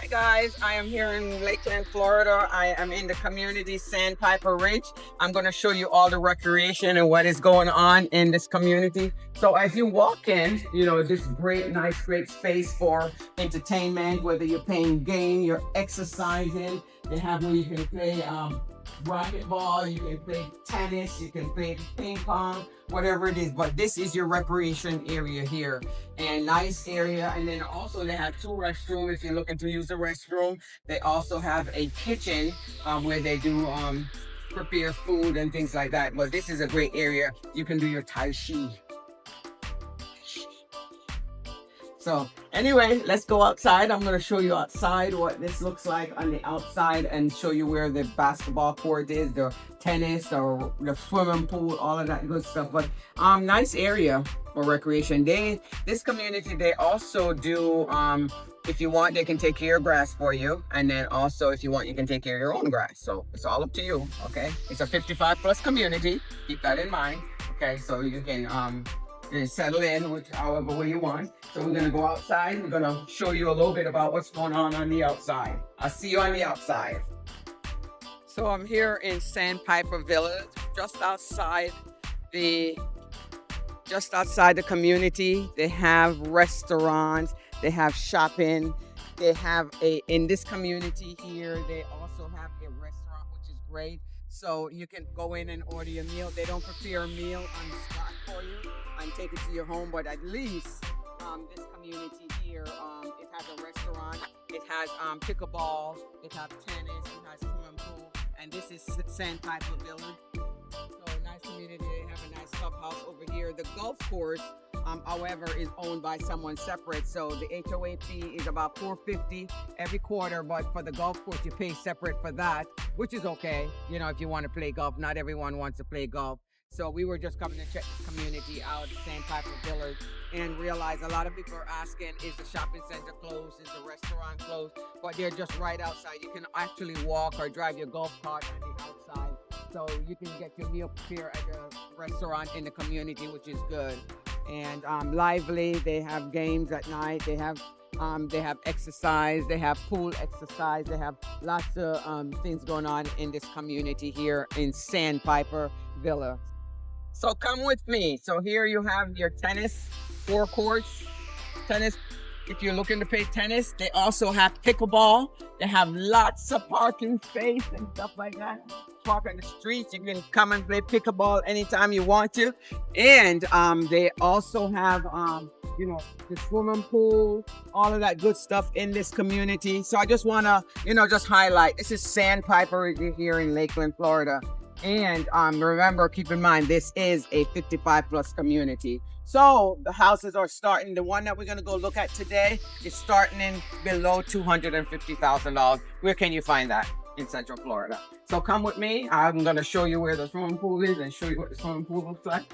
Hi guys, I am here in Lakeland, Florida. I am in the community Sandpiper Ridge. I'm going to show you all the recreation and what is going on in this community. So as you walk in, this great space for entertainment, whether you're playing game, you're exercising. They have where you can play racquetball, you can play tennis, you can play ping pong, whatever it is. But this is your recreation area here, and nice area. And then also they have two restrooms if you're looking to use the restroom. They also have a kitchen where they do prepare food and things like that. But this is a great area. You can do your tai chi. So anyway, let's go outside. I'm going to show you outside what this looks like on the outside and show you where the basketball court is, the tennis or the swimming pool, all of that good stuff. But nice area for recreation. This community, they also do, if you want, they can take care of grass for you. And then also if you want, you can take care of your own grass. So it's all up to you. Okay. It's a 55 plus community. Keep that in mind. Okay. So you can, and settle in with however way you want. So we're gonna go outside. We're gonna show you a little bit about what's going on the outside. I'll see you on the outside. So I'm here in Sandpiper Village, just outside the community. They have restaurants, they have shopping, they have in this community here, they also have a restaurant, which is great. So you can go in and order your meal. They don't prepare a meal on the spot for you and take it to your home, but at least this community here, it has a restaurant, it has pickleball, it has tennis, it has swimming pool, and this is Sandpiper Village. So nice community. They have a nice clubhouse over here. The golf course, however, is owned by someone separate. So the HOA fee is about $450 every quarter, but for the golf course, you pay separate for that, which is okay. If you want to play golf, not everyone wants to play golf. So we were just coming to check this community out, Sandpiper Village, and realize a lot of people are asking, is the shopping center closed? Is the restaurant closed? But they're just right outside. You can actually walk or drive your golf cart on the outside. So you can get your meal prepared at the restaurant in the community, which is good. And lively, they have games at night. They have exercise, they have pool exercise, they have lots of things going on in this community here in Sandpiper Villa. So come with me. So here you have your tennis, 4 courts, tennis. If you're looking to play tennis, they also have pickleball. They have lots of parking space and stuff like that. Park on the streets. You can come and play pickleball anytime you want to. And they also have, the swimming pool, all of that good stuff in this community. So I just want to, just highlight, this is Sandpiper here in Lakeland, Florida. And remember, keep in mind, this is a 55 plus community. So the houses are starting. The one that we're going to go look at today is starting in below $250,000. Where can you find that? In Central Florida. So come with me. I'm going to show you where the swimming pool is and show you what the swimming pool looks like.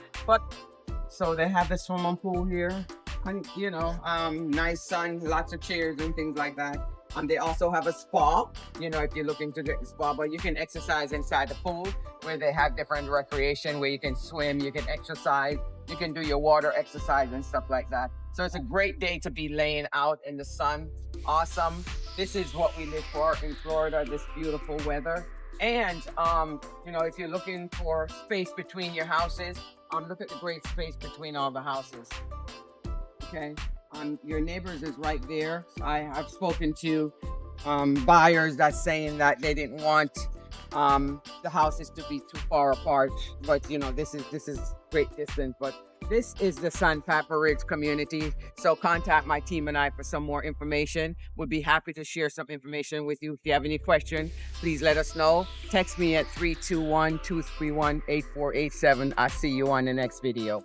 So they have the swimming pool here. Nice sun, lots of chairs and things like that. They also have a spa, if you're looking to get the spa, but you can exercise inside the pool where they have different recreation where you can swim, you can exercise, you can do your water exercise and stuff like that. So it's a great day to be laying out in the sun. Awesome. This is what we live for in Florida, this beautiful weather. And, if you're looking for space between your houses, look at the great space between all the houses. Okay. Your neighbors is right there. I have spoken to buyers that's saying that they didn't want the houses to be too far apart, but this is great distance. But this is the Sandpiper Ridge community. So contact my team and I for some more information. We'll be happy to share some information with you. If you have any questions, please let us know. Text me at 321-231-8487. I'll see you on the next video.